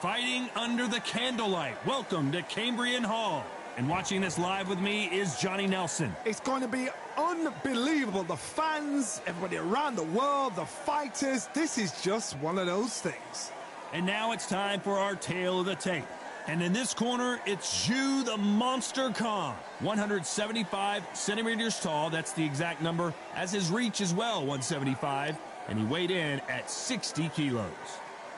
Fighting under the candlelight. Welcome to Cambrian Hall. And watching this live with me is Johnny Nelson. It's going to be unbelievable. The fans, everybody around the world, the fighters. This is just one of those things. And now it's time for our tale of the tape. And in this corner, it's Zhu the Monster Khan. 175 centimeters tall. That's the exact number. As his reach as well, 175. And he weighed in at 60 kilos.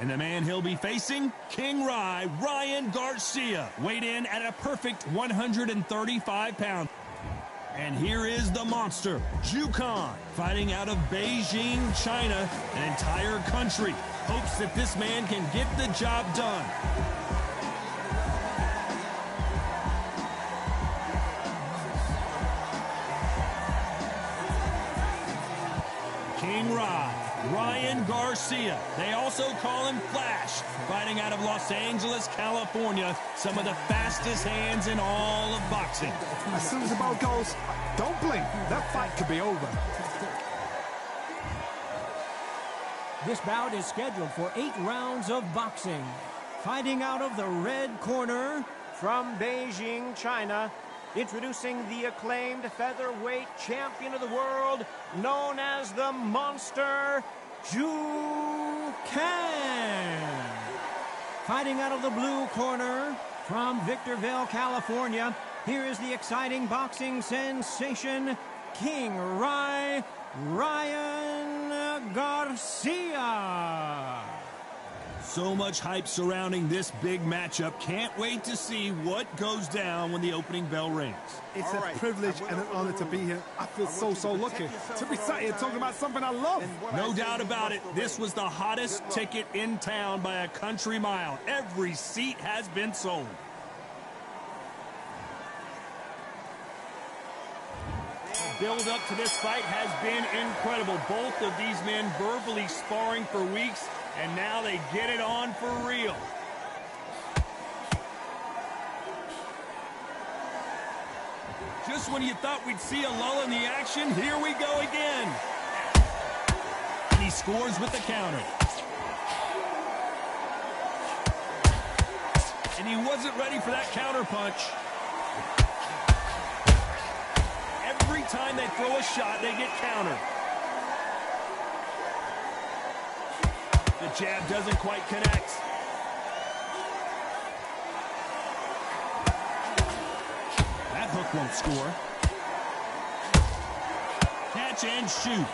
And the man he'll be facing, King Rai, Ryan Garcia, weighed in at a perfect 135 pounds. And here is the monster, Zhu Khan, fighting out of Beijing, China. An entire country hopes that this man can get the job done. King Rai, Ryan Garcia. They also call him Flash, fighting out of Los Angeles, California. Some of the fastest hands in all of boxing. As soon as the ball goes, don't blink. That fight could be over. This bout is scheduled for 8 rounds of boxing. Fighting out of the red corner, from Beijing, China, introducing the acclaimed featherweight champion of the world, known as the Monster, Zhu Kang. Fighting out of the blue corner, from Victorville, California, here is the exciting boxing sensation, King Rai, Ryan Garcia. So much hype surrounding this big matchup. Can't wait to see what goes down when the opening bell rings. It's a privilege and an honor to be here. I feel so lucky to be sat here talking about something I love. No doubt about it. This was the hottest ticket in town by a country mile. Every seat has been sold. The build up to this fight has been incredible. Both of these men verbally sparring for weeks, and now they get it on for real. Just when you thought we'd see a lull in the action, here we go again. And he scores with the counter. And he wasn't ready for that counter punch. Every time they throw a shot, they get countered. The jab doesn't quite connect. That hook won't score. Catch and shoot.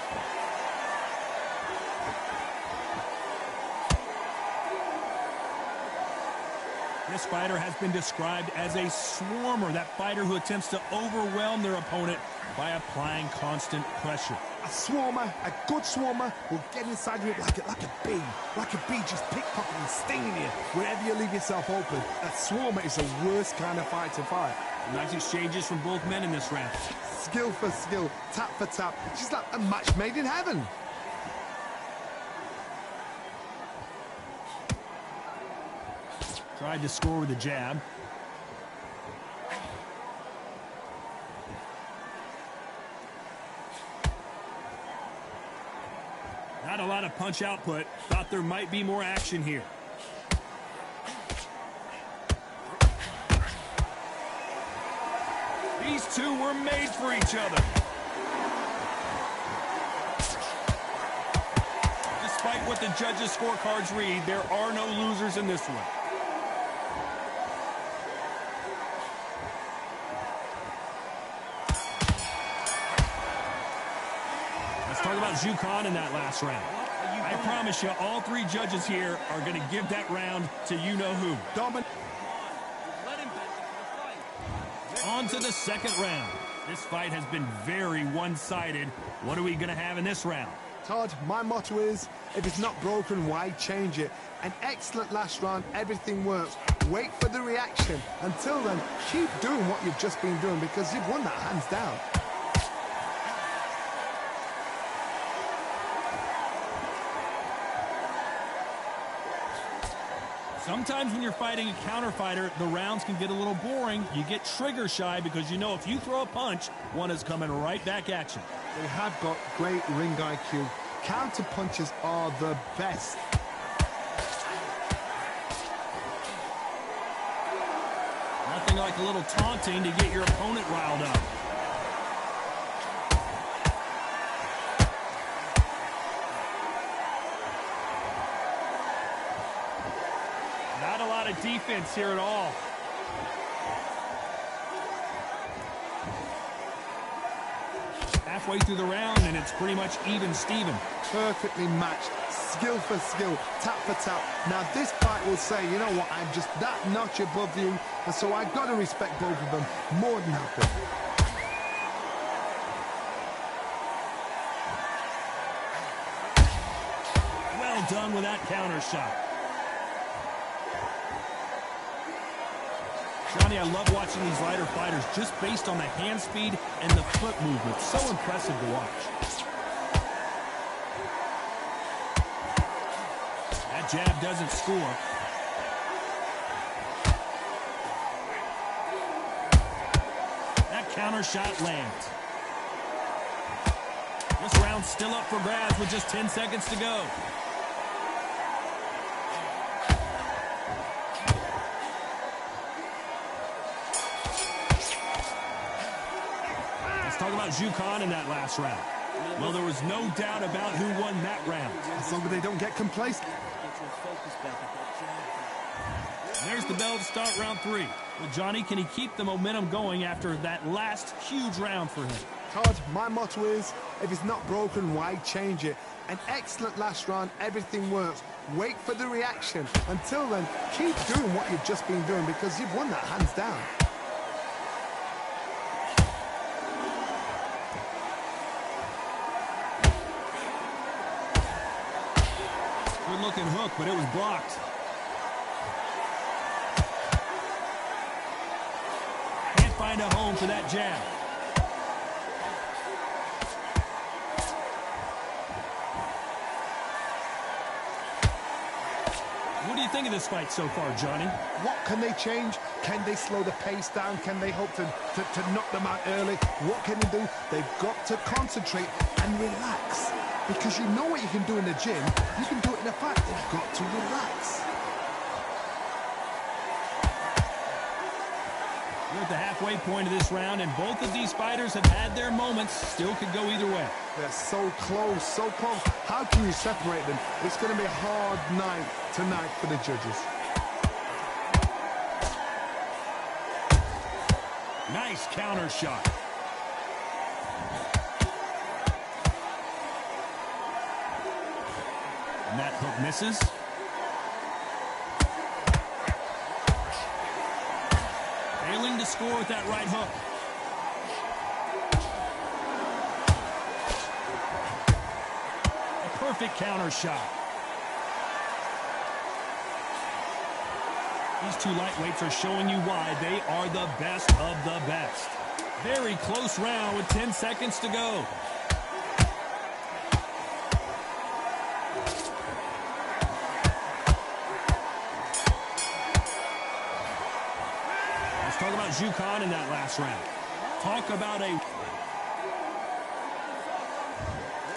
This fighter has been described as a swarmer, that fighter who attempts to overwhelm their opponent by applying constant pressure. A swarmer, a good swarmer, will get inside you like a bee just pickpocketing, stinging you wherever you leave yourself open. A swarmer is the worst kind of fight to fight. Nice exchanges from both men in this round. Skill for skill, tap for tap. Just like a match made in heaven. Tried to score with a jab. Not a lot of punch output. Thought there might be more action here. These two were made for each other. Despite what the judges' scorecards read, there are no losers in this one. Let's talk about Zhu Khan in that last round. I promise you, all 3 judges here are going to give that round to you-know-who. On to the second round. This fight has been very one-sided. What are we going to have in this round? Todd, my motto is, if it's not broken, why change it? An excellent last round, everything works. Wait for the reaction. Until then, keep doing what you've just been doing because you've won that hands down. Sometimes when you're fighting a counter fighter, the rounds can get a little boring. You get trigger shy because you know if you throw a punch, one is coming right back at you. They have got great ring IQ. Counter punches are the best. like a little taunting to get your opponent riled up. Not a lot of defense here at all. Halfway through the round, and it's pretty much even Steven. Perfectly matched, skill for skill, tap for tap. Now this fight will say, you know what, I'm just that notch above you, and so I've got to respect both of them more than happy. Well done with that counter shot. Johnny, I love watching these lighter fighters just based on the hand speed and the foot movement. So impressive to watch. That jab doesn't score. That counter shot lands. This round's still up for grabs with just 10 seconds to go. Talk about Jukan in that last round. Well, there was no doubt about who won that round. As long as they don't get complacent. There's the bell to start round 3. Well, Johnny, can he keep the momentum going after that last huge round for him? Todd, my motto is, if it's not broken, why change it? An excellent last round, everything works. Wait for the reaction. Until then, keep doing what you've just been doing because you've won that hands down. Good-looking hook, but it was blocked. Can't find a home for that jab. What do you think of this fight so far, Johnny? What can they change? Can they slow the pace down? Can they hope to knock them out early? What can they do? They've got to concentrate and relax. Because you know what you can do in the gym, you can do it in a fight. They've got to relax. We're at the halfway point of this round, and both of these fighters have had their moments. Still could go either way. They're so close, so close. How can you separate them? It's going to be a hard night tonight for the judges. Nice counter shot. And that hook misses. Failing to score with that right hook. A perfect counter shot. These two lightweights are showing you why they are the best of the best. Very close round with 10 seconds to go. Talk about Jukan in that last round. Talk about a...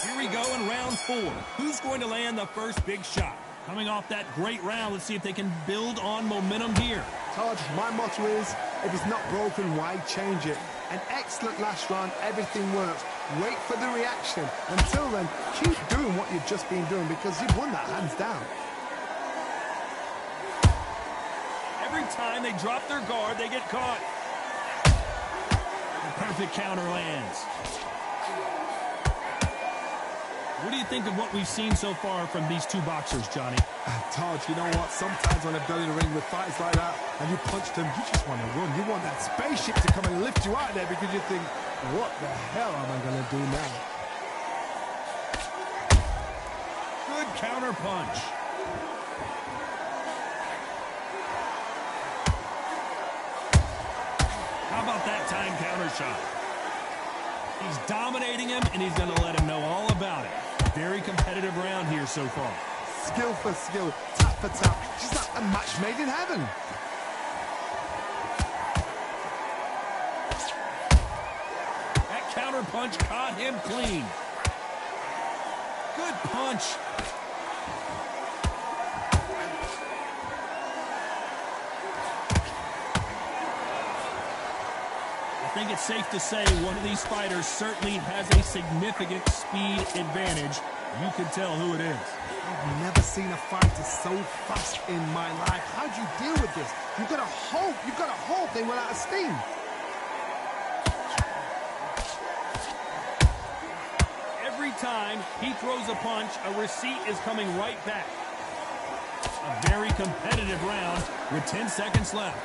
Here we go in round 4. Who's going to land the first big shot? Coming off that great round, let's see if they can build on momentum here. Todd, my motto is, if it's not broken, why change it? An excellent last round, everything works. Wait for the reaction. Until then, keep doing what you've just been doing because you've won that hands down. Every time they drop their guard, they get caught. The perfect counter lands. What do you think of what we've seen so far from these two boxers, Johnny? Todd, you know what? Sometimes when I've done in the ring with fights like that, and you punch them, you just want to run. You want that spaceship to come and lift you out of there because you think, what the hell am I going to do now? Good counter punch. How about that time counter shot? He's dominating him, and he's going to let him know all about it. Very competitive round here so far. Skill for skill, tap for tap. Just like a match made in heaven. That counter punch caught him clean. Good punch. think it's safe to say one of these fighters certainly has a significant speed advantage. You can tell who it is. I've never seen a fighter so fast in my life. How do you deal with this? You've got to hope they run out of steam. Every time he throws a punch, a receipt is coming right back. A very competitive round with 10 seconds left.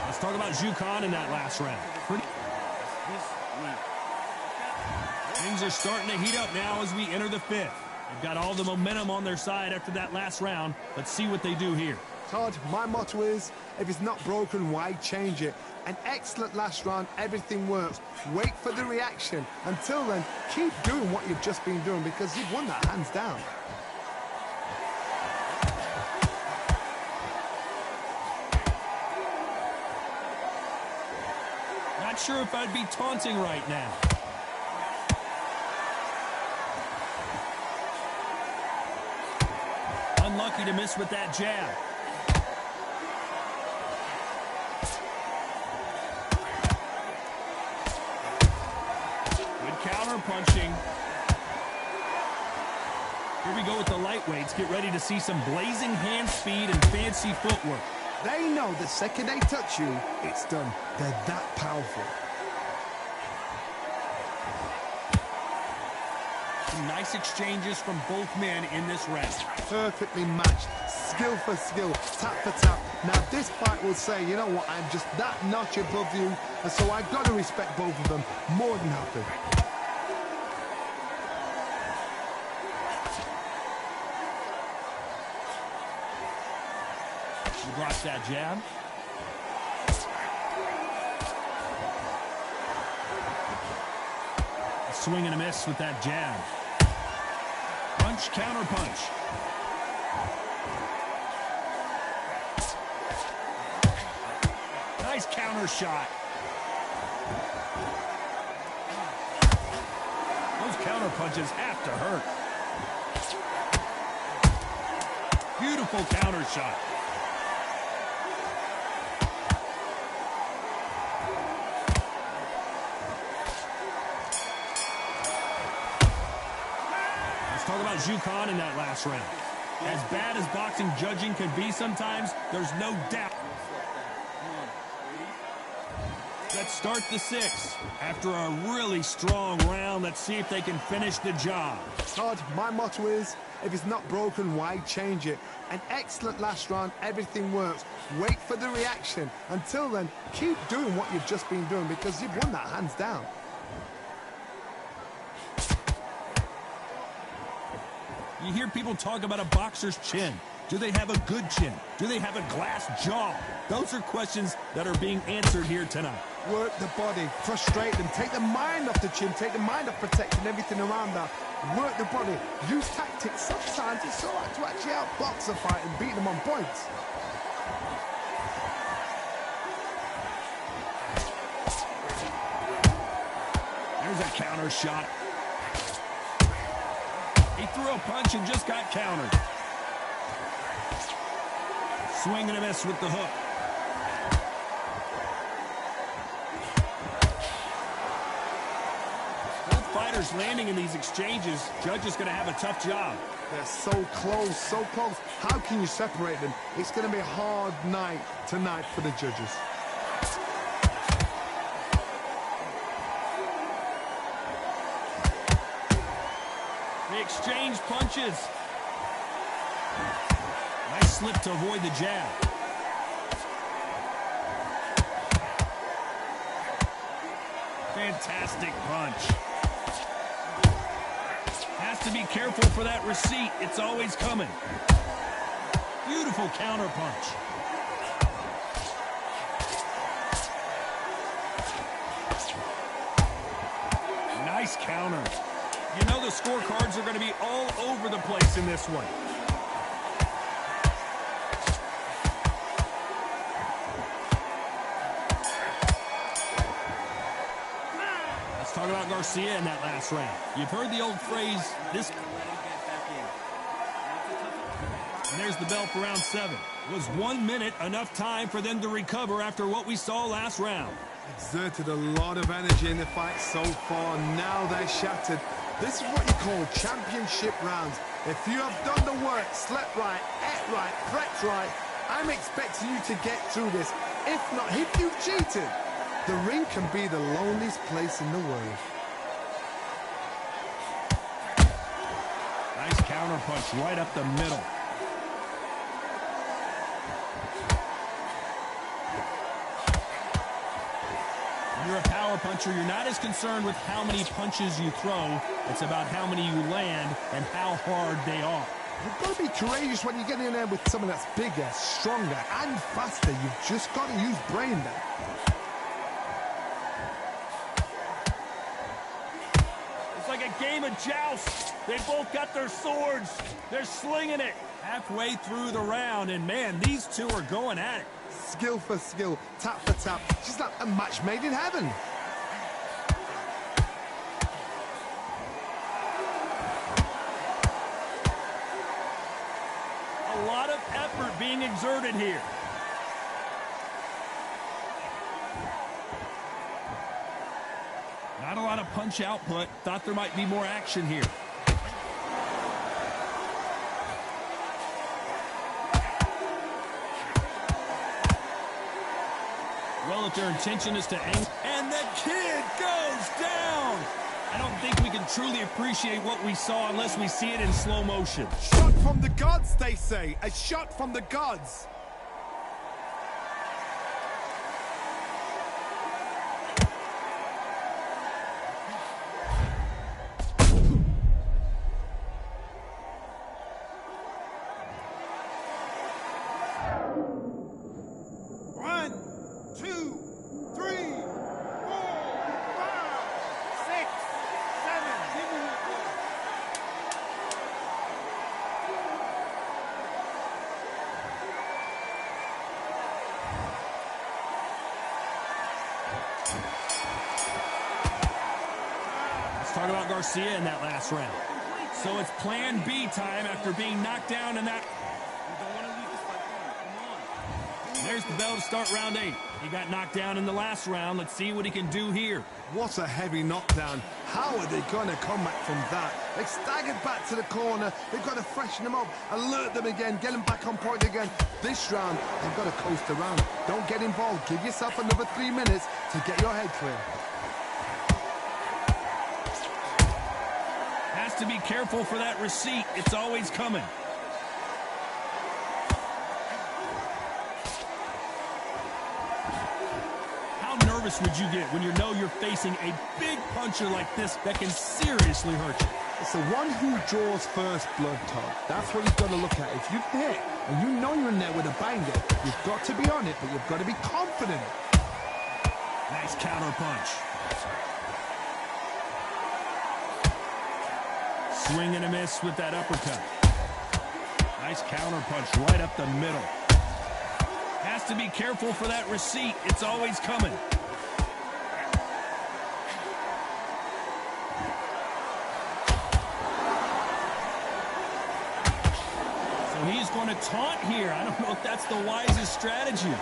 Let's talk about Jukan in that last round. Things are starting to heat up now as we enter the fifth. They've got all the momentum on their side after that last round. Let's see what they do here. Todd, my motto is, if it's not broken, why change it? An excellent last round, everything works. Wait for the reaction. Until then, keep doing what you've just been doing because you've won that hands down. Not sure if I'd be taunting right now. Unlucky to miss with that jab. Good counter punching. Here we go with the lightweights. Get ready to see some blazing hand speed and fancy footwork. They know the second they touch you, it's done. They're that powerful. Some nice exchanges from both men in this round. Perfectly matched, skill for skill, tap for tap. Now this fight will say, you know what, I'm just that notch above you, and so I've got to respect both of them more than happy. He blocks that jab. A swing and a miss with that jab. Punch, counter punch. Nice counter shot. Those counter punches have to hurt. Beautiful counter shot. Talk about Jukan in that last round. As bad as boxing judging can be sometimes, there's no doubt. Let's start the sixth. After a really strong round, let's see if they can finish the job. Todd, my motto is, if it's not broken, why change it? An excellent last round, everything works. Wait for the reaction. Until then, keep doing what you've just been doing because you've won that hands down. You hear people talk about a boxer's chin. Do they have a good chin? Do they have a glass jaw? Those are questions that are being answered here tonight. Work the body, frustrate them, take the mind off the chin, take the mind off protecting everything around that. Work the body, use tactics. Sometimes it's so hard to actually outbox a fight and beat them on points. There's a counter shot. He threw a punch and just got countered. Swing and a miss with the hook. Both fighters landing in these exchanges. Judge is going to have a tough job. They're so close, so close. How can you separate them? It's going to be a hard night tonight for the judges. They exchange punches. Nice slip to avoid the jab. Fantastic punch. Has to be careful for that receipt. It's always coming. Beautiful counter punch. Nice counter. You know the scorecards are going to be all over the place in this one. Let's talk about Garcia in that last round. You've heard the old phrase, this... And there's the bell for round 7. Was 1 minute enough time for them to recover after what we saw last round? Exerted a lot of energy in the fight so far. Now they're shattered. This is what you call championship rounds. If you have done the work, slept right, ate right, prepped right, I'm expecting you to get through this. If not, if you've cheated, the ring can be the loneliest place in the world. Nice counter punch right up the middle. When you're a power puncher, you're not as concerned with how many punches you throw. It's about how many you land and how hard they are. You've got to be courageous when you get in there with someone that's bigger, stronger, and faster. You've just got to use brain there. It's like a game of joust. They both got their swords. They're slinging it. Halfway through the round, and man, these two are going at it. Skill for skill, tap for tap. Just like a match made in heaven. A lot of effort being exerted here. Not a lot of punch output. Thought there might be more action here. Well, if their intention is to aim, and the kid goes down. I don't think we can truly appreciate what we saw unless we see it in slow motion. Shot from the gods, they say. A shot from the gods. Talk about Garcia in that last round. So it's plan B time after being knocked down in that. There's the bell to start round 8. He got knocked down in the last round. Let's see what he can do here. What a heavy knockdown. How are they going to come back from that? They staggered back to the corner. They've got to freshen them up, alert them again, get them back on point again. This round, they've got to coast around. Don't get involved. Give yourself another 3 minutes to get your head clear. Has to be careful for that receipt. It's always coming. How nervous would you get when you know you're facing a big puncher like this that can seriously hurt you? It's the one who draws first blood, Todd. That's what you've got to look at. If you've hit and you know you're in there with a banger, you've got to be on it, but you've got to be confident. Nice counter punch. Swing and a miss with that uppercut. Nice counter punch right up the middle. Has to be careful for that receipt. It's always coming. So he's going to taunt here. I don't know if that's the wisest strategy.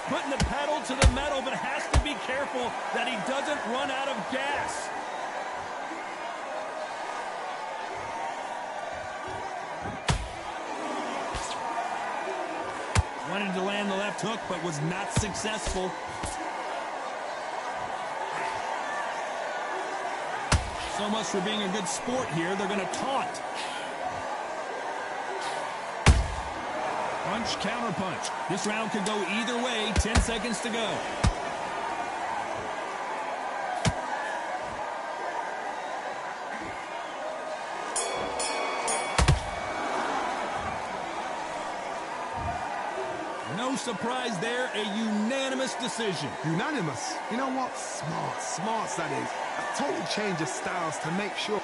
Putting the pedal to the metal, but has to be careful that he doesn't run out of gas. Wanted to land the left hook, but was not successful. So much for being a good sport here. They're going to taunt. Punch, counter punch. This round could go either way. 10 seconds to go. No surprise there, a unanimous decision. Unanimous? You know what? Smart. Smarts, that is. A total change of styles to make sure.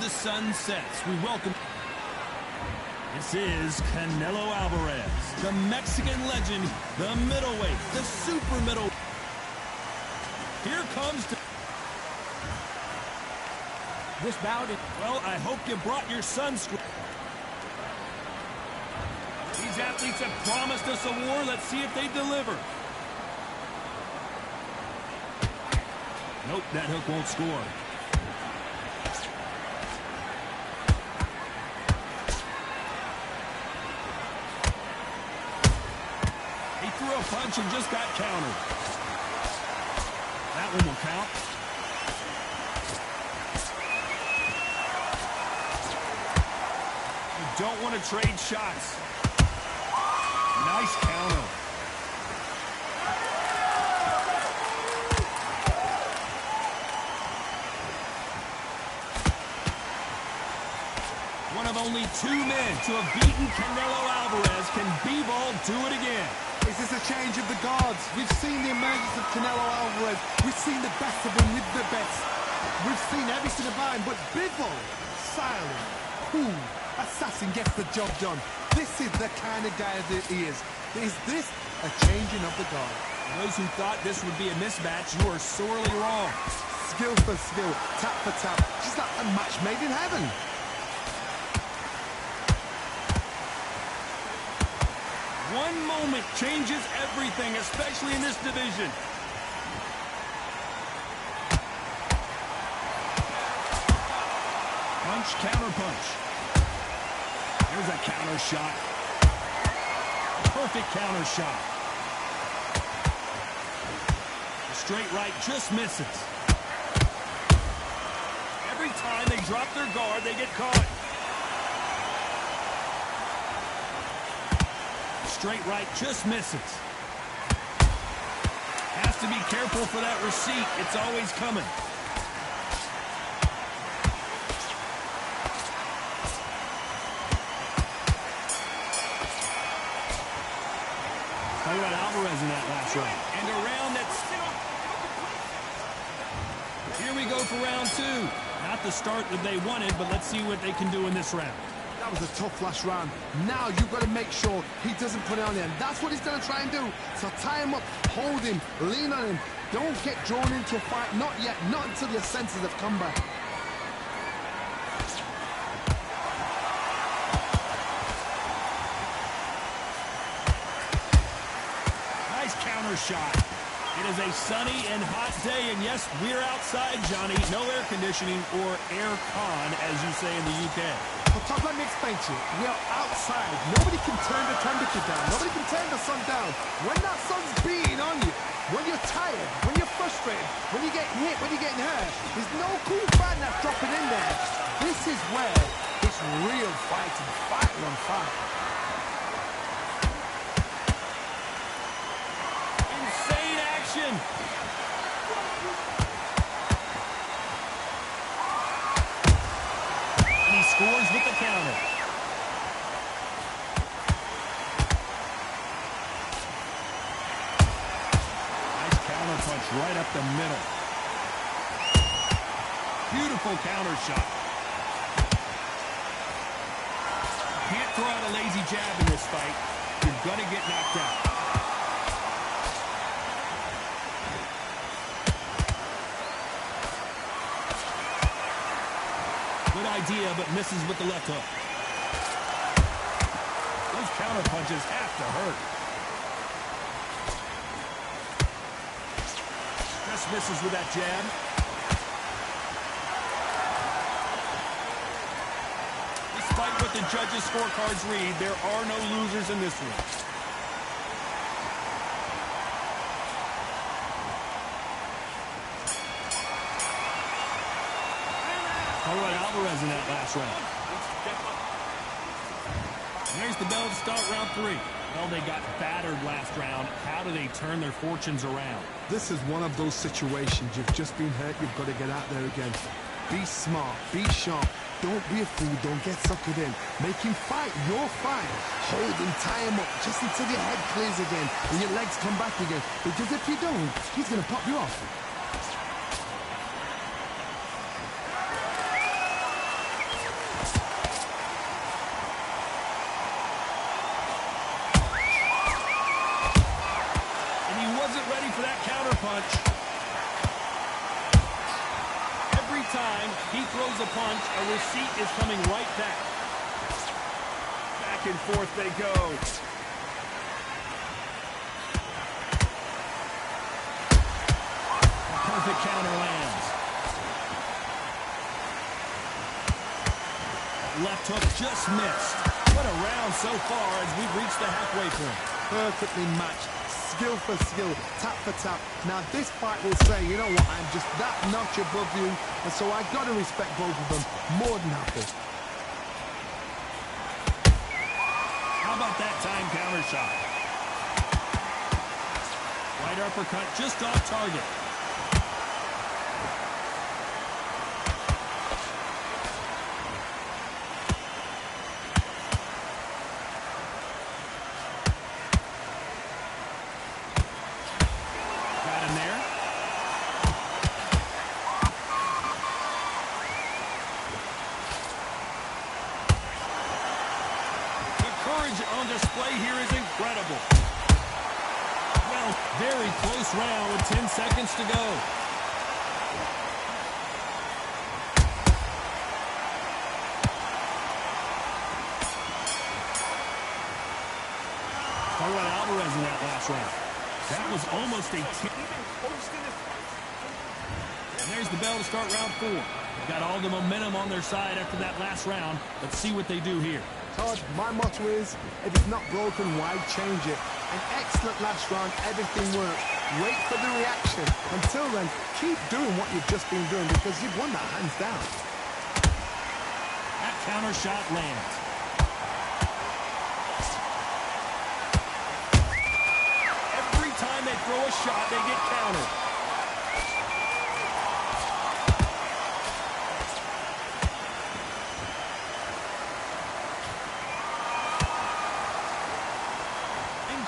the sun sets, we welcome... This is Canelo Alvarez, the Mexican legend, the middleweight, the super middle. Here comes... This bout is... Well, I hope you brought your sunscreen. These athletes have promised us a war. Let's see if they deliver. Nope, that hook won't score. He threw a punch and just got countered. That one will count. You don't want to trade shots. Nice counter. One of only 2 men to have beaten Canelo Alvarez. Can B-Ball do it again? Is this a change of the guards? We've seen the emergence of Canelo Alvarez. We've seen the best of him with the best. We've seen everything about him, but B-Ball, silent, cool, assassin gets the job done. This is the kind of guy that he is. Is this a changing of the guard? Those who thought this would be a mismatch, you are sorely wrong. Skill for skill, tap for tap, just like a match made in heaven. One moment changes everything, especially in this division. Punch, counter punch. There's a counter shot. Perfect counter shot. The straight right just misses. Every time they drop their guard, they get caught. Straight right just misses. Has to be careful for that receipt. It's always coming. Talk about Alvarez in that last round. And a round that's... Here we go for round 2. Not the start that they wanted, but let's see what they can do in this round. That was a tough last round. Now you've got to make sure he doesn't put it on you. And that's what he's going to try and do. So tie him up, hold him, lean on him. Don't get drawn into a fight. Not yet. Not until your senses have come back. Nice counter shot. It is a sunny and hot day, and yes, we're outside, Johnny. No air conditioning or air con, as you say in the UK. Well, Todd, let me explain to you. We are outside. Nobody can turn the temperature down. Nobody can turn the sun down. When that sun's beating on you, when you're tired, when you're frustrated, when you get hit, when you're getting hurt, there's no cool fan that's dropping in there. This is where it's real fighting, fight on fight. Insane action. Scores with the counter. Nice counter punch right up the middle. Beautiful counter shot. Can't throw out a lazy jab in this fight. You're gonna get knocked out. Good idea, but misses with the left hook. Those counter punches have to hurt. Just misses with that jab. Despite what the judges' scorecards read, there are no losers in this one. How about Alvarez in that last round? There's the bell to start round 3. Well, they got battered last round. How do they turn their fortunes around? This is one of those situations. You've just been hurt. You've got to get out there again. Be smart. Be sharp. Don't be a fool. Don't get suckered in. Make him fight your fight. Hold him, tie him up just until your head clears again and your legs come back again. Because if you don't, he's going to pop you off. get ready for that counter punch. Every time he throws a punch, a receipt is coming right back. Back and forth they go. A perfect counter lands. Left hook just missed. What a round so far as we've reached the halfway point. Perfectly matched, skill for skill, tap for tap. Now this fight will say, you know what, I'm just that notch above you, and so I've got to respect both of them more than happy. How about that time counter shot? Right uppercut just off target. On display here is incredible. Well, very close round with 10 seconds to go. Talk about Alvarez in that last round. That was almost a 10. And there's the bell to start round 4. They've got all the momentum on their side after that last round. Let's see what they do here. Todd, my motto is, if it's not broken, why change it? An excellent last round, everything works. Wait for the reaction. Until then, keep doing what you've just been doing because you've won that hands down. That counter shot lands. Every time they throw a shot, they get countered.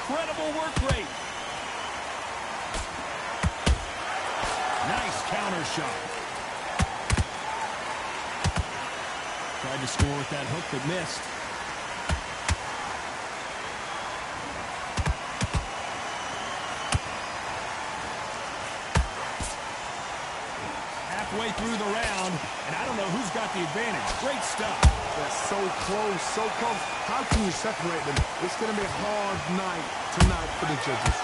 Incredible work rate. Nice counter shot. Tried to score with that hook but missed. Halfway through the round, and I don't know who's got the advantage. Great stuff. They're so close, so close. How can you separate them? It's going to be a hard night tonight for the judges.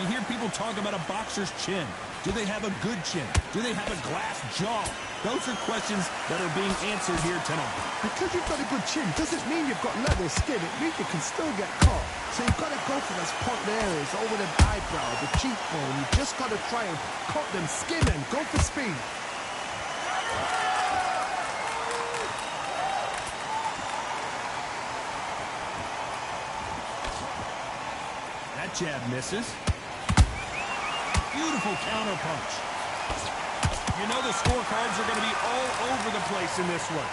You hear people talk about a boxer's chin. Do they have a good chin? Do they have a glass jaw? Those are questions that are being answered here tonight. Because you've got a good chin doesn't mean you've got leather skin. It means you can still get caught. So you've got to go for those pointed areas over the eyebrow, the cheekbone. You've just got to try and cut them, skin them, go for speed. That jab misses. Beautiful counter punch. You know the scorecards are going to be all over the place in this one.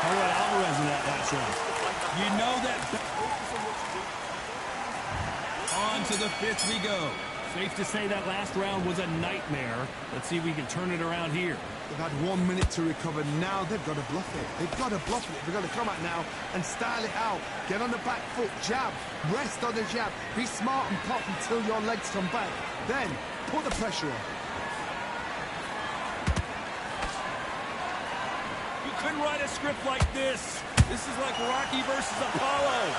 Oh, Alvarez in that last round. You know that. On to the 5th we go. Safe to say that last round was a nightmare. Let's see if we can turn it around here. They've had 1 minute to recover. Now they've got to bluff it. They've got to bluff it. They've got to come out now and style it out. Get on the back foot, jab, rest on the jab. Be smart and pop until your legs come back. Then put the pressure on. You couldn't write a script like this. This is like Rocky versus Apollo.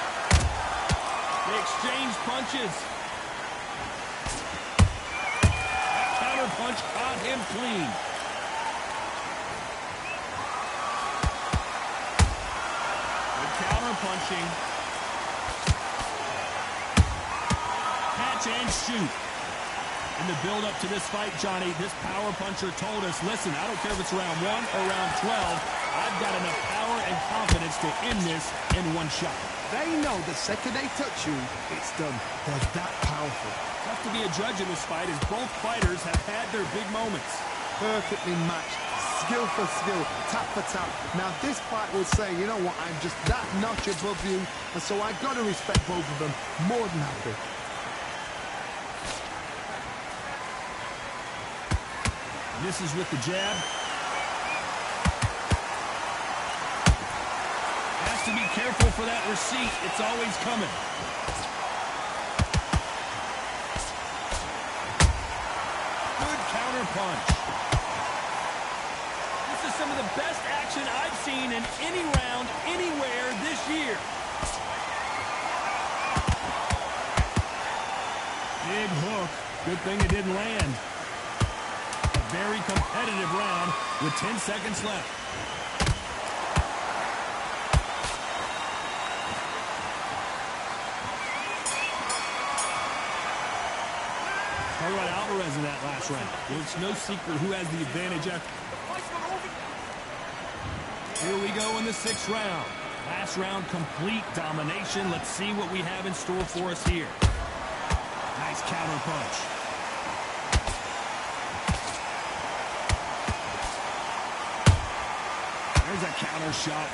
They exchange punches. That counter punch caught him clean. Punching. Catch and shoot. In the build-up to this fight, Johnny, this power puncher told us, listen, I don't care if it's round 1 or round 12, I've got enough power and confidence to end this in one shot. They know the second they touch you, it's done. They're that powerful. Tough to be a judge in this fight as both fighters have had their big moments. Perfectly matched. Skill for skill, tap for tap. Now this fight will say, you know what, I'm just that notch above you, and so I've got to respect both of them more than happy. Misses with the jab. Has to be careful for that receipt. It's always coming. Good counter punch. This is some of the best action I've seen in any round, anywhere this year. Big hook. Good thing it didn't land. A very competitive round with 10 seconds left. Talk about Alvarez in that last round. Well, it's no secret who has the advantage after. Here we go in the 6th round. Last round, complete domination. Let's see what we have in store for us here. Nice counter punch. There's a counter shot.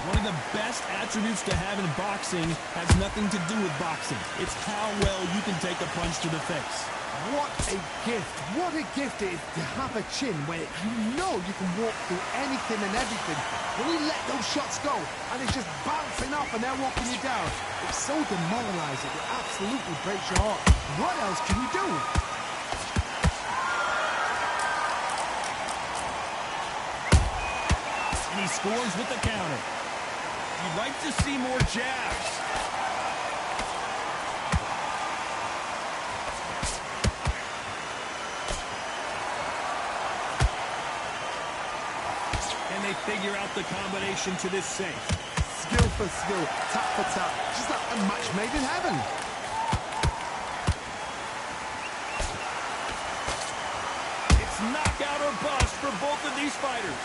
One of the best attributes to have in boxing has nothing to do with boxing. It's how well you can take a punch to the face. What a gift. What a gift it is to have a chin where you know you can walk through anything and everything. When you let those shots go and it's just bouncing off and they're walking you down, it's so demoralizing. It absolutely breaks your heart. What else can you do? And he scores with the counter. You'd like to see more jabs. And they figure out the combination to this safe. Skill for skill, tap for tap, just like a match made in heaven. It's knockout or bust for both of these fighters.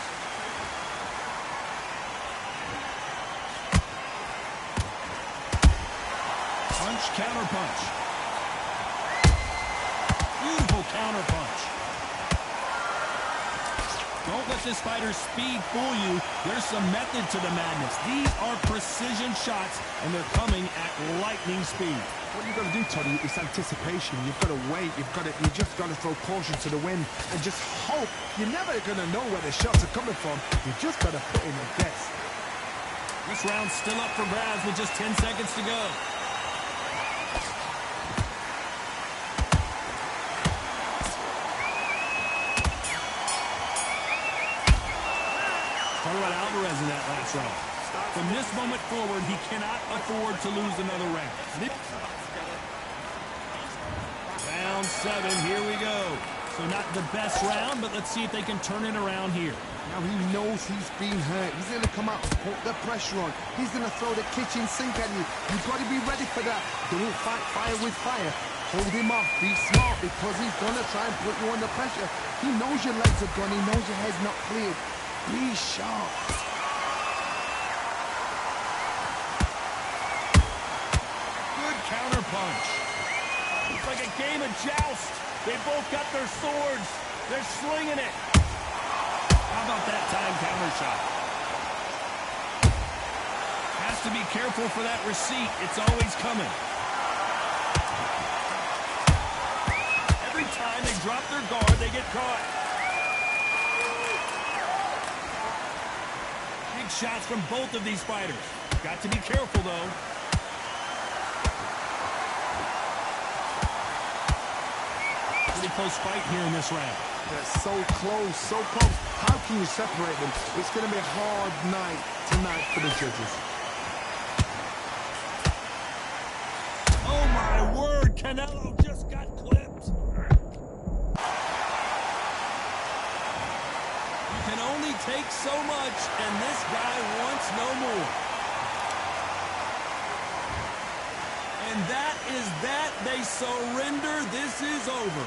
Punch, counter punch. Beautiful counter punch. Don't let this fighter's speed fool you. There's some method to the madness. These are precision shots, and they're coming at lightning speed. What you've got to do, Toddy, is anticipation. You've got to wait. You just got to throw caution to the wind and just hope. You're never going to know where the shots are coming from. You just got to put in a guess. This round's still up for grabs with just 10 seconds to go. Talk about Alvarez in that last round. From this moment forward, he cannot afford to lose another round. Round 7, here we go. So not the best round, but let's see if they can turn it around here. Now he knows he's been hurt. He's going to come out and put the pressure on. He's going to throw the kitchen sink at you. You've got to be ready for that. Don't fight fire with fire. Hold him off. Be smart because he's going to try and put you under pressure. He knows your legs are gone. He knows your head's not cleared. Be sharp. Good counter punch. It's like a game of joust. They both got their swords. They're slinging it. How about that time counter shot? Has to be careful for that receipt. It's always coming. Every time they drop their guard, they get caught. Big shots from both of these fighters. Got to be careful, though. Pretty close fight here in this round. They're so close, so close. How can you separate them? It's going to be a hard night tonight for the judges. Oh, my word. Canelo just got clipped. You can only take so much, and this guy wants no more. And that is that. They surrender. This is over.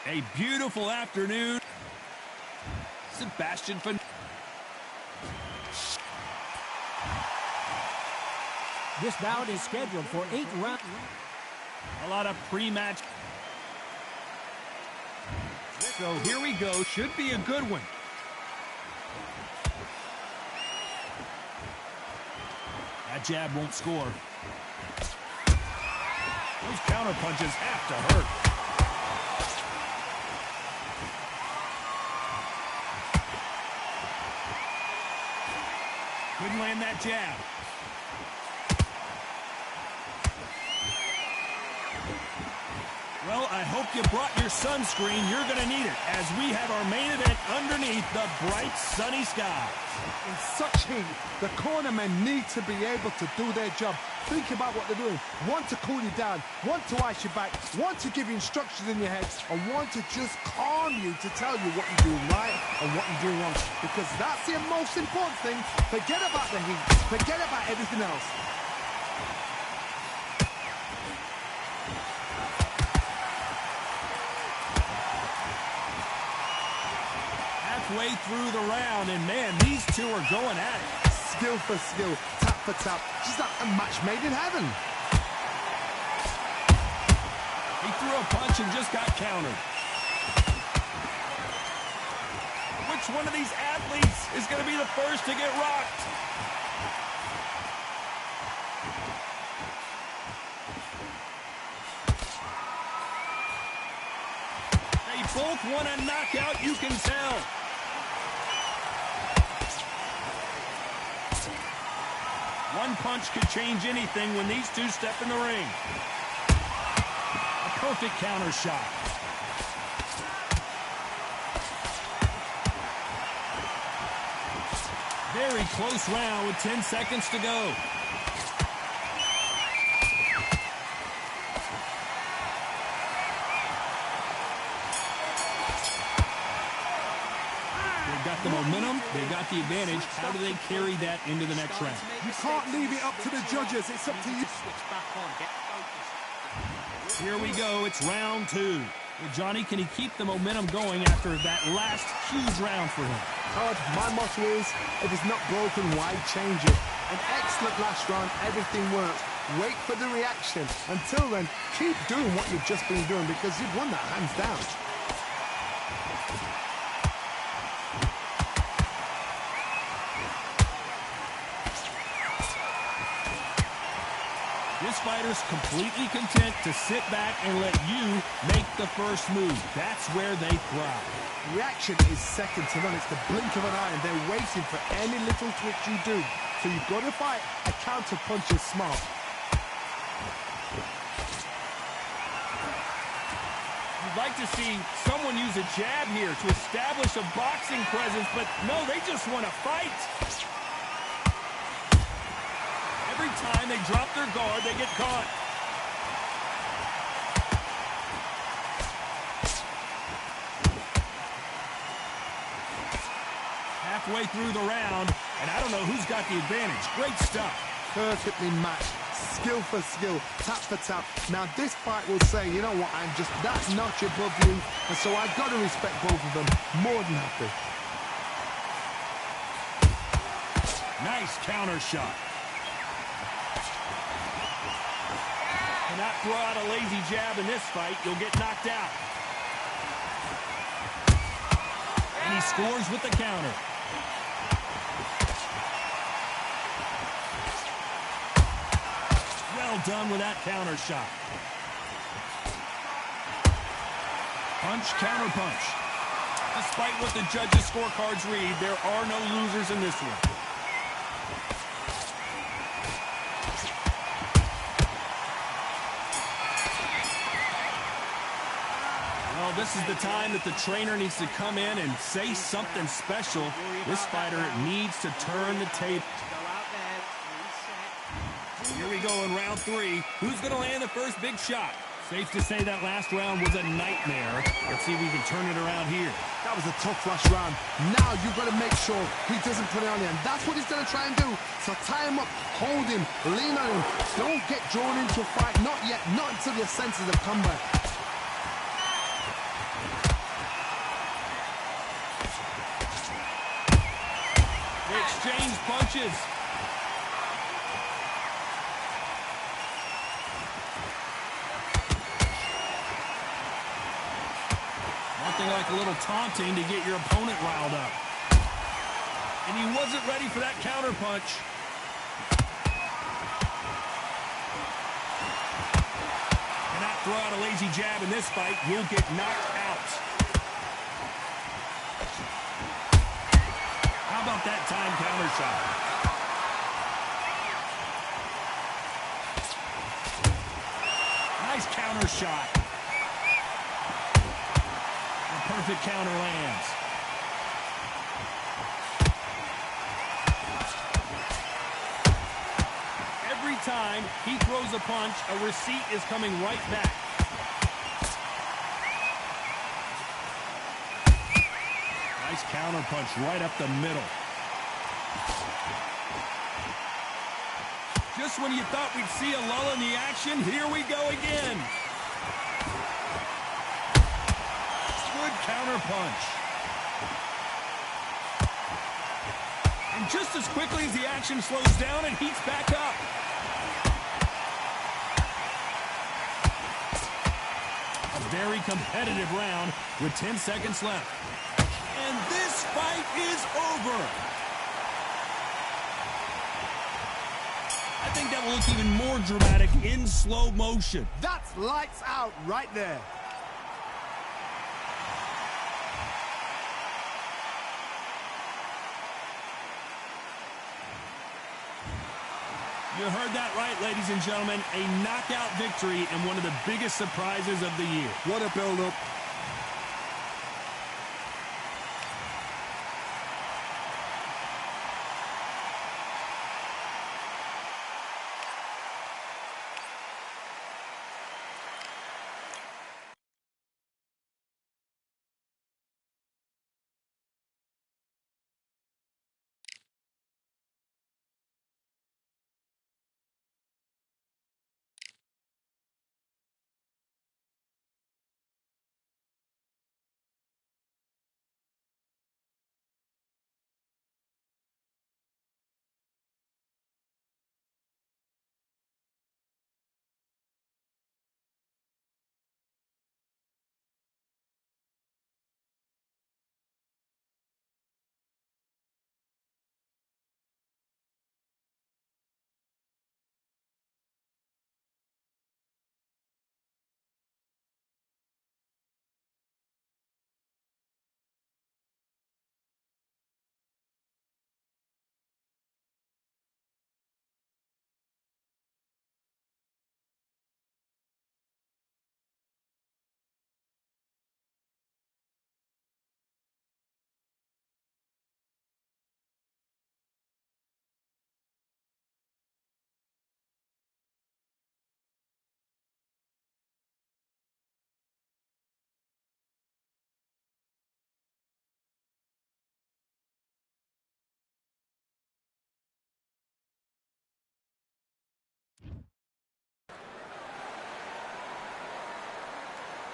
A beautiful afternoon. Sebastian Fin. This bout is scheduled for 8 rounds. A lot of pre-match. So here we go. Should be a good one. That jab won't score. Those counter punches have to hurt. Couldn't land that jab. Well, I hope you brought your sunscreen. You're going to need it as we have our main event underneath the bright sunny sky. In such heat, the cornermen need to be able to do their job. Think about what they're doing. One to cool you down, one to ice you back, one to give you instructions in your head, and one to just calm you to tell you what you're doing right and what you're doing wrong. Because that's the most important thing. Forget about the heat. Forget about everything else. Halfway through the round, and man, these two are going at it. Skill for skill, tap for tap, just like a match made in heaven. He threw a punch and just got countered. Which one of these athletes is going to be the first to get rocked? They both want a knockout, you can tell. One punch could change anything when these two step in the ring. A perfect counter shot. Very close round with 10 seconds to go. The momentum, they got the advantage. How do they carry that into the next round? You can't leave it up to the judges. It's up to you. Here we go. It's round 2. Well, Johnny, can he keep the momentum going after that last huge round for him? Todd, my motto is, if it's not broken, why change it? An excellent last round. Everything works. Wait for the reaction. Until then, keep doing what you've just been doing because you've won that hands down. This fighter's completely content to sit back and let you make the first move. That's where they thrive. Reaction is second to none. It's the blink of an eye, and they're waiting for any little twitch you do. So you've got to fight. A counter punch is smart. You'd like to see someone use a jab here to establish a boxing presence, but no, they just want to fight. Every time they drop their guard, they get caught. Halfway through the round, and I don't know who's got the advantage. Great stuff. Perfectly matched. Skill for skill, tap for tap. Now this fight will say, you know what, I'm just that notch above you, and so I've got to respect both of them. More than happy. Nice counter shot. Cannot throw out a lazy jab in this fight. You'll get knocked out. And he scores with the counter. Well done with that counter shot. Punch, counter punch. Despite what the judges' scorecards read, there are no losers in this one. Well, this is the time that the trainer needs to come in and say something special. This fighter needs to turn the tape. Here we go in round 3. Who's going to land the first big shot? Safe to say that last round was a nightmare. Let's see if we can turn it around here. That was a tough last round. Now you've got to make sure he doesn't put it on you. And that's what he's going to try and do. So tie him up, hold him, lean on him. Don't get drawn into a fight. Not yet. Not until your senses have come back. exchange punches. Nothing like a little taunting to get your opponent riled up. And he wasn't ready for that counter punch. Cannot throw out a lazy jab in this fight. You'll get knocked out. How about that time counter shot? Nice counter shot. The perfect counter lands. Every time he throws a punch, a receipt is coming right back. Nice counter punch right up the middle. Just when you thought we'd see a lull in the action, here we go again. Good counter punch. And just as quickly as the action slows down, it heats back up. A very competitive round with 10 seconds left. And this fight is over. I think that will look even more dramatic in slow motion. That's lights out right there. You heard that right, ladies and gentlemen. A knockout victory and one of the biggest surprises of the year. What a build-up.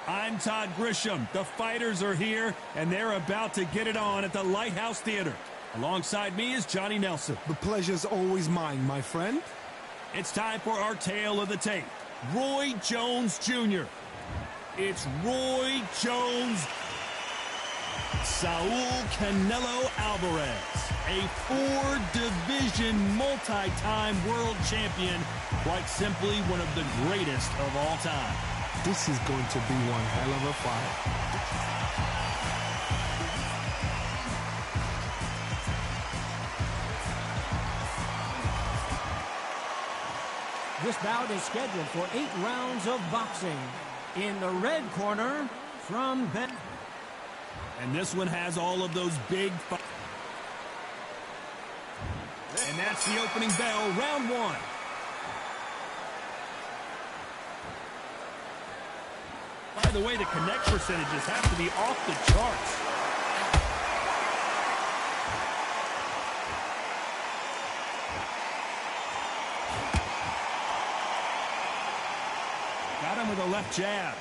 I'm Todd Grisham. The fighters are here, and they're about to get it on at the Lighthouse Theater. Alongside me is Johnny Nelson. The pleasure's always mine, my friend. It's time for our tale of the tape. Roy Jones Jr. It's Roy Jones. Saul Canelo Alvarez, a four-division, multi-time world champion, quite simply one of the greatest of all time. This is going to be one hell of a fight. This bout is scheduled for 8 rounds of boxing. In the red corner, from Ben. And this one has all of those big fights. And that's the opening bell, round 1. By the way, the connect percentages have to be off the charts. Got him with a left jab.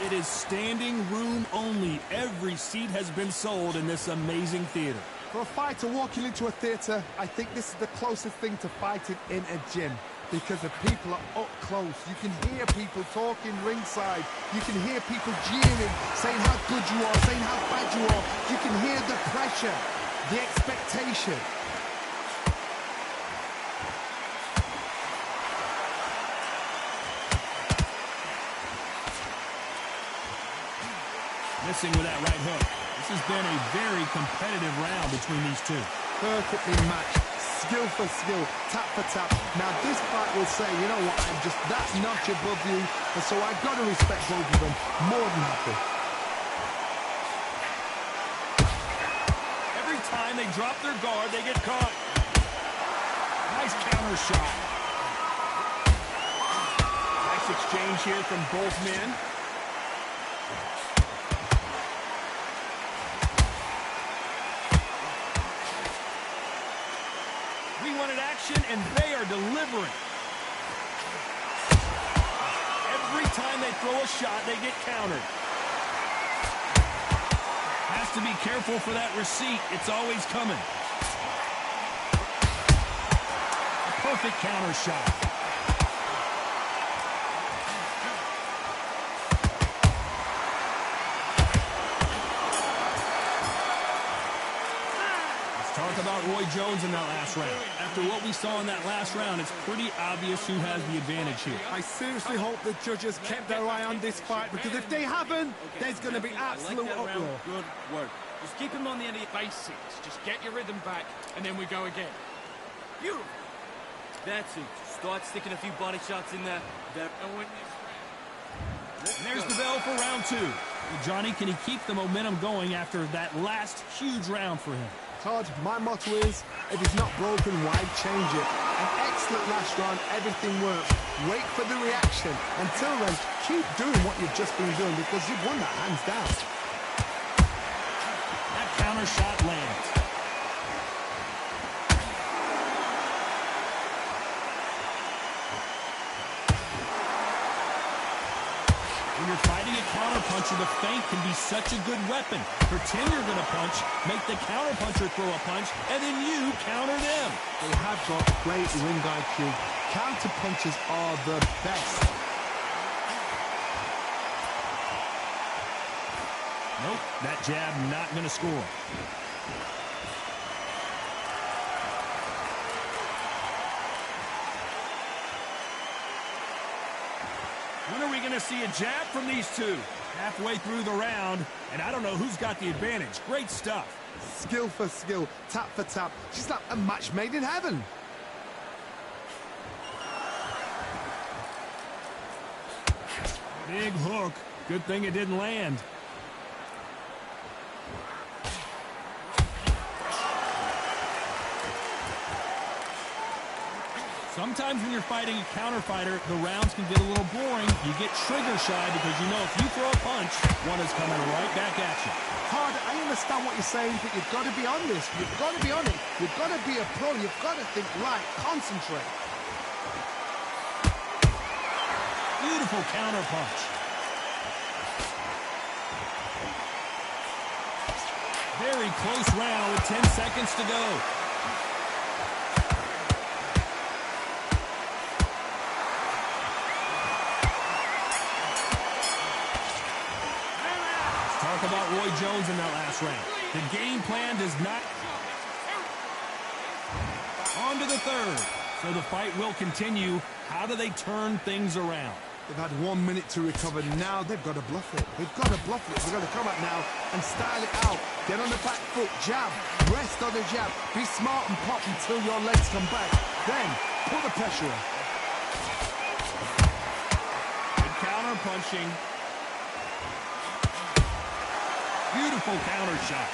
It is standing room only. Every seat has been sold in this amazing theater. For a fighter walking into a theatre, I think this is the closest thing to fighting in a gym, because the people are up close. You can hear people talking ringside. You can hear people jeering, saying how good you are, saying how bad you are. You can hear the pressure, the expectation. Missing with that right hook. This has been a very competitive round between these two. Perfectly matched, skill for skill, tap for tap. Now this fight will say, you know what, I'm just that notch above you, and so I've got to respect both of them. More than happy. Every time they drop their guard, they get caught. Nice counter shot. Nice exchange here from both men. We wanted action, and they are delivering. Every time they throw a shot, they get countered. Has to be careful for that receipt. It's always coming. A perfect counter shot. Talk about Roy Jones in that last round. After what we saw in that last round, it's pretty obvious who has the advantage here. I seriously hope the judges kept their eye on this fight, because if they haven't, there's going to be absolute uproar. Good work. Just keep him on the end of your basics. Just get your rhythm back, and then we go again. Beautiful. That's it. Start sticking a few body shots in there. And there's the bell for round two. Well, Johnny, can he keep the momentum going after that last huge round for him? Todd, my motto is, if it's not broken, why change it? An excellent last round, everything works. Wait for the reaction. Until then, keep doing what you've just been doing, because you've won that hands down. That counter shot lands. When you're fighting a counterpuncher, the feint can be such a good weapon. Pretend you're going to punch, make the counterpuncher throw a punch, and then you counter them. They have got great ring IQ. Counterpunchers are the best. Nope, that jab not going to score. When are we going to see a jab from these two? Halfway through the round, and I don't know who's got the advantage. Great stuff. Skill for skill, tap for tap. She's like a match made in heaven. Big hook. Good thing it didn't land. Sometimes when you're fighting a counter fighter, the rounds can get a little boring. You get trigger shy because you know if you throw a punch, one is coming right back at you. Todd, I understand what you're saying, but you've got to be on this. You've got to be on it. You've got to be a pro. You've got to think right. Concentrate. Beautiful counter punch. Very close round with 10 seconds to go. Talk about Roy Jones in that last round. The game plan does not... On to the third. So the fight will continue. How do they turn things around? They've had 1 minute to recover. Now they've got to bluff it. They've got to bluff it. They've got to come out now and style it out. Get on the back foot, jab, rest on the jab. Be smart and pop until your legs come back. Then put the pressure on. Good counter punching. Beautiful counter shot.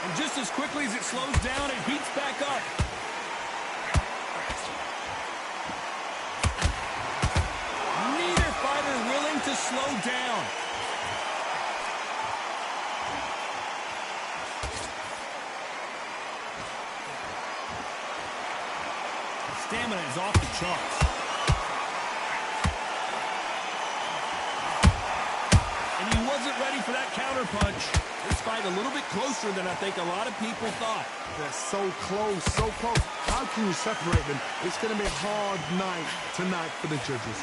And just as quickly as it slows down, it heats back up. Neither fighter willing to slow down. Stamina is off the charts. And he wasn't ready for that counter punch. This fight a little bit closer than I think a lot of people thought. They're so close, so close. How can you separate them? It's going to be a hard night tonight for the judges.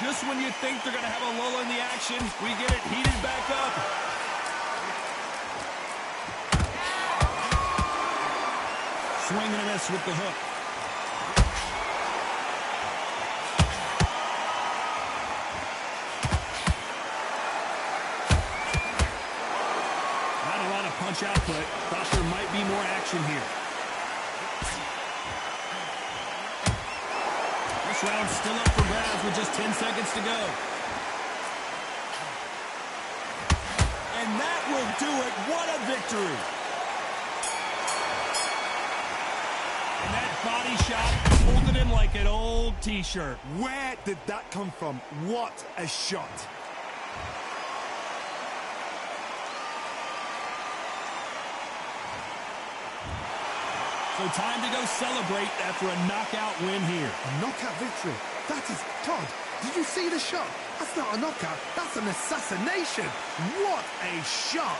Just when you think they're going to have a lull in the action, we get it heated back up. Swing and a miss with the hook. Not a lot of punch output. Thought there might be more action here. This round's still up for grabs with just 10 seconds to go. And that will do it. What a victory. And that body shot holding him like an old T-shirt. Where did that come from? What a shot. So time to go celebrate after a knockout win here. A knockout victory. That is, Todd, did you see the shot? That's not a knockout. That's an assassination. What a shot.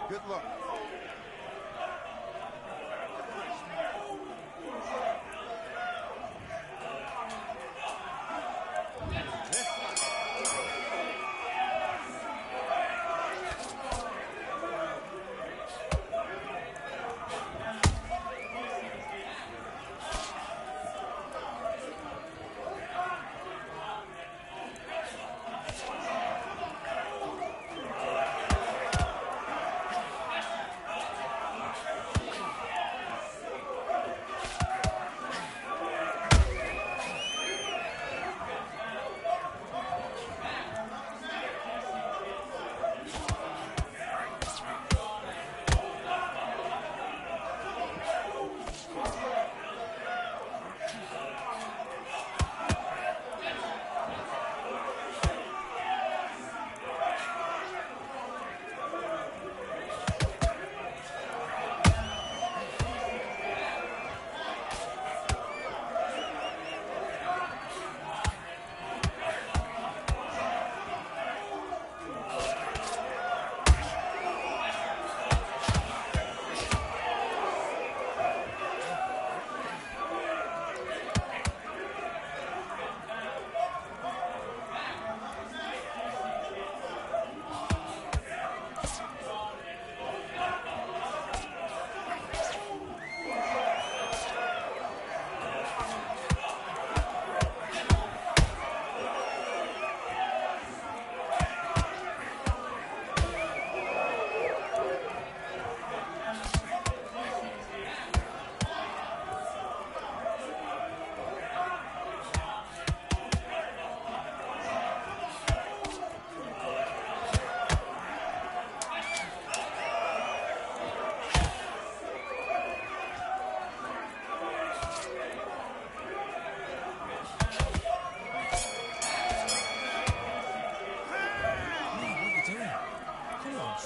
Good luck.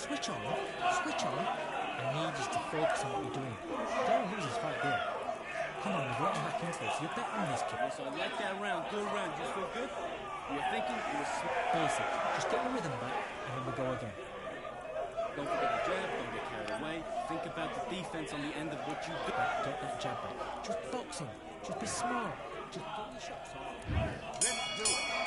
Switch on. Switch on. I need you to focus on what you're doing. Don't lose this fight there. Come on, we're getting back into this. You're better on this, kid. So I like that round. Good round. You feel good? You're thinking? Basic. Just get your rhythm back, and then we go again. Don't forget the jab. Don't get carried away. Think about the defense on the end of what you do. Get that jab back. Just boxing. Just be smart. Just get your shots off. Let's do it.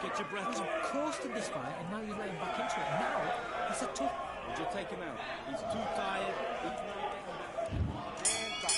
get your breath. He's coasted this fight, and now you let him back into it. Now, it's a tough... Would you take him out? He's too tired. He's not getting back.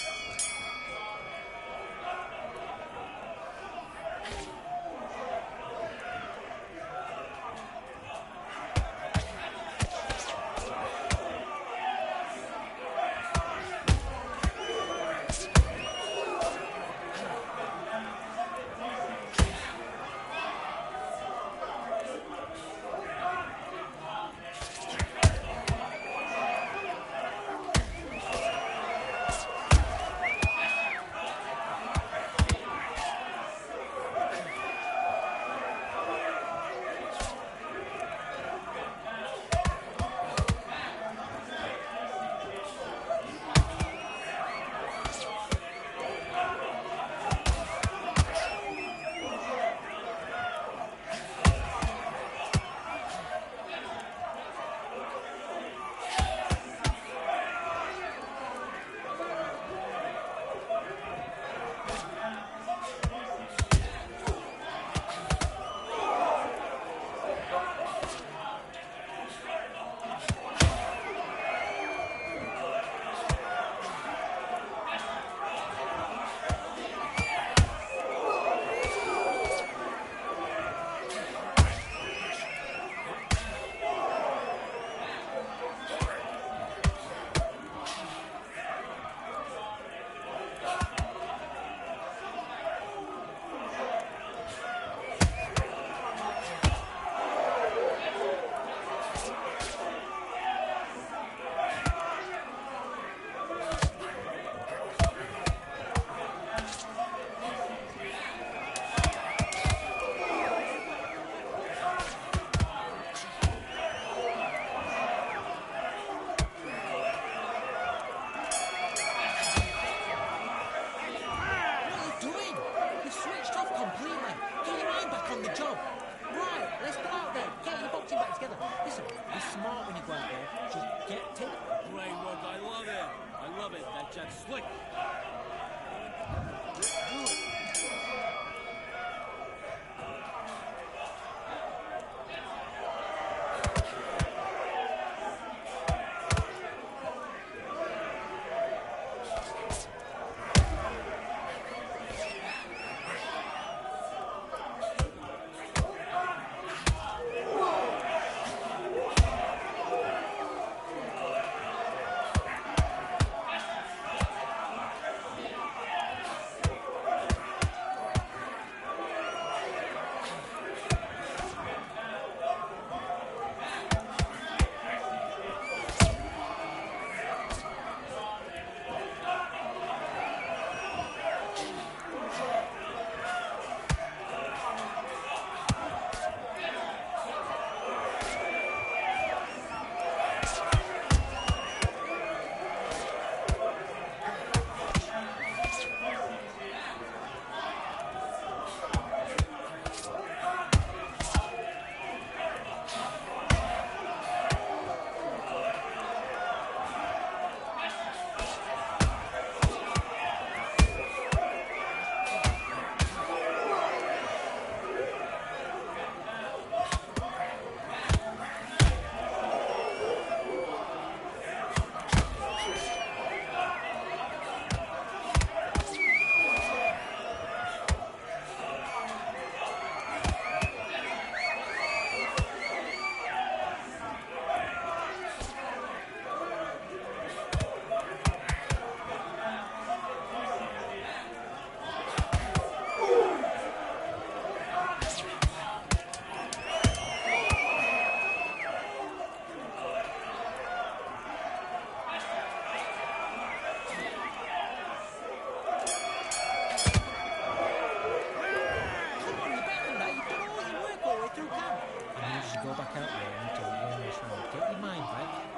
Slick.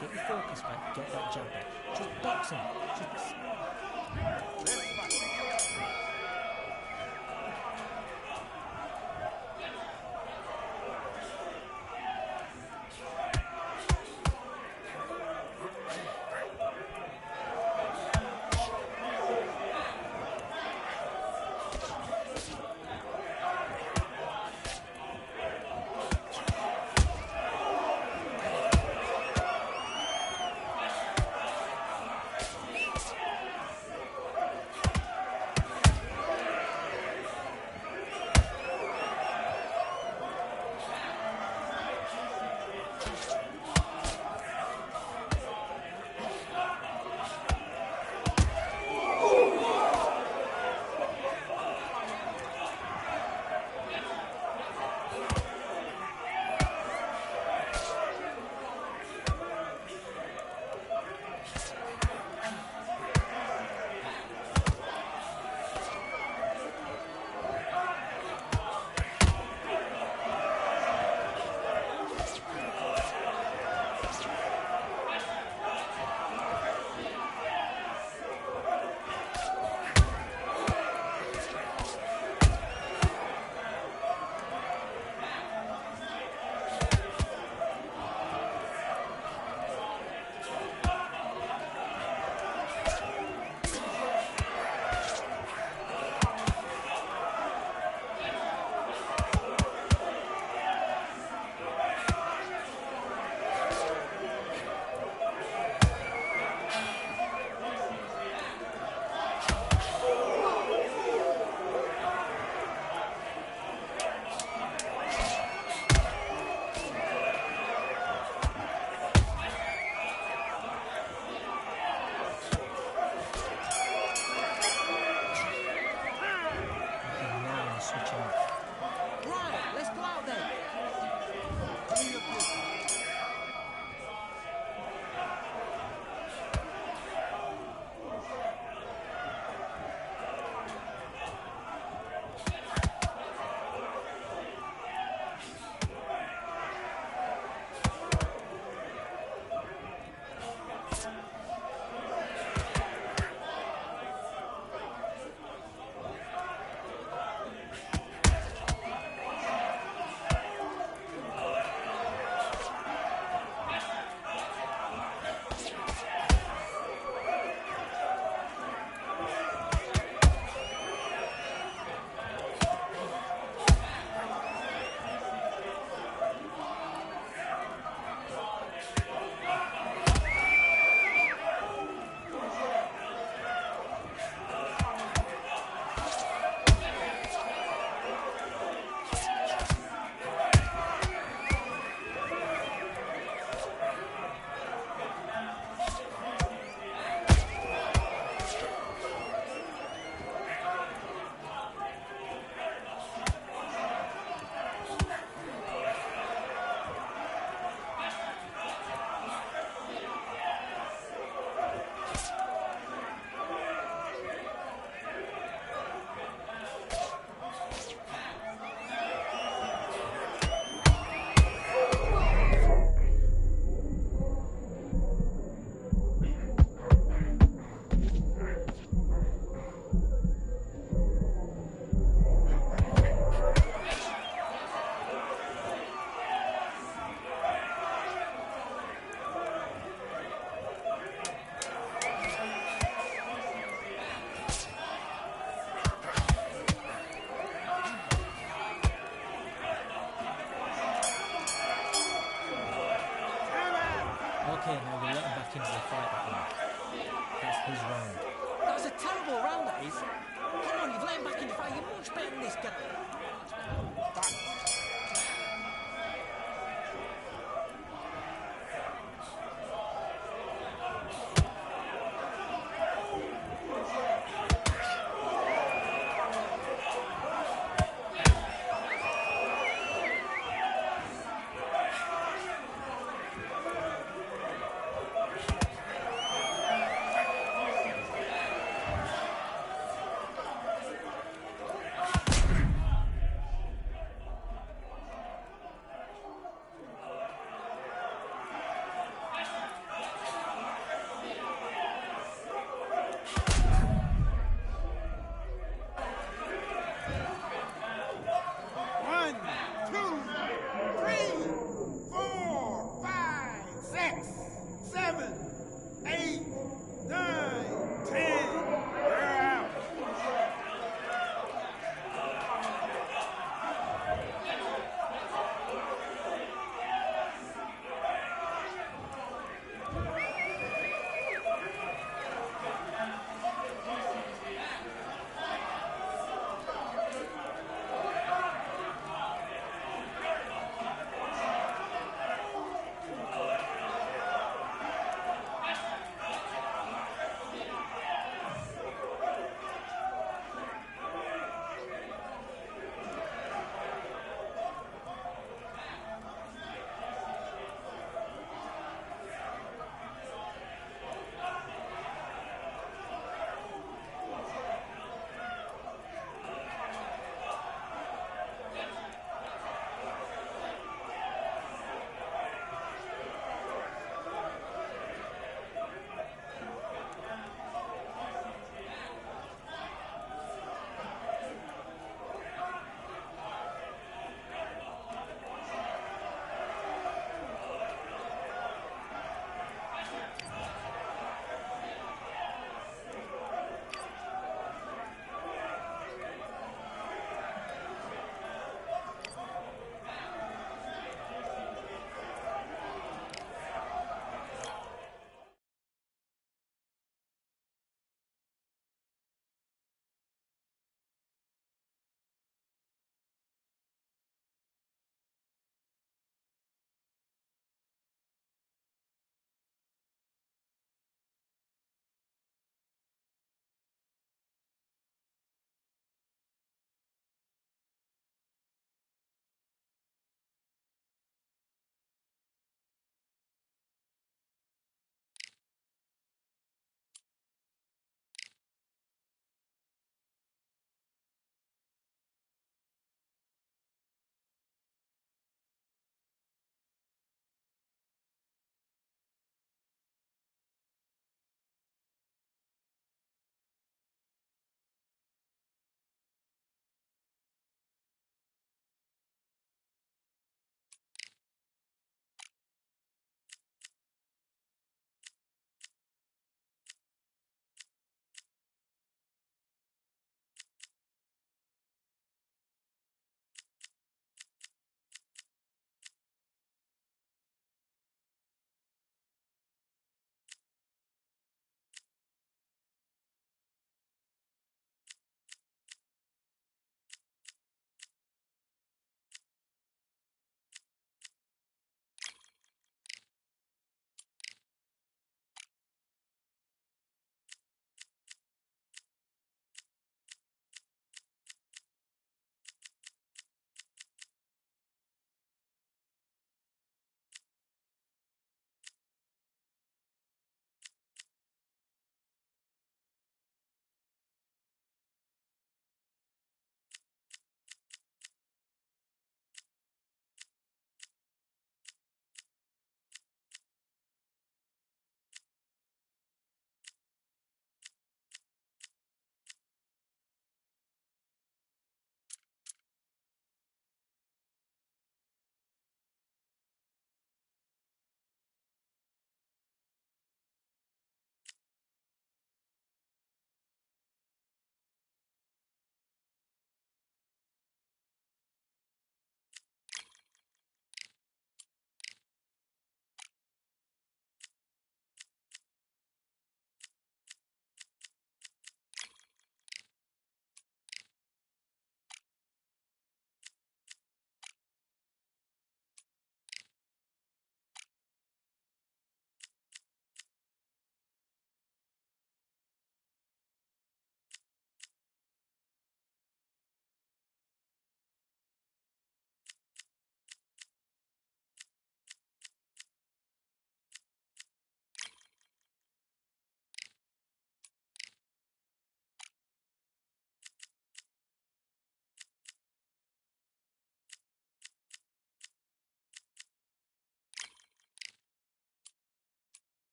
Get your focus back, get that jab back. Just box him. Just...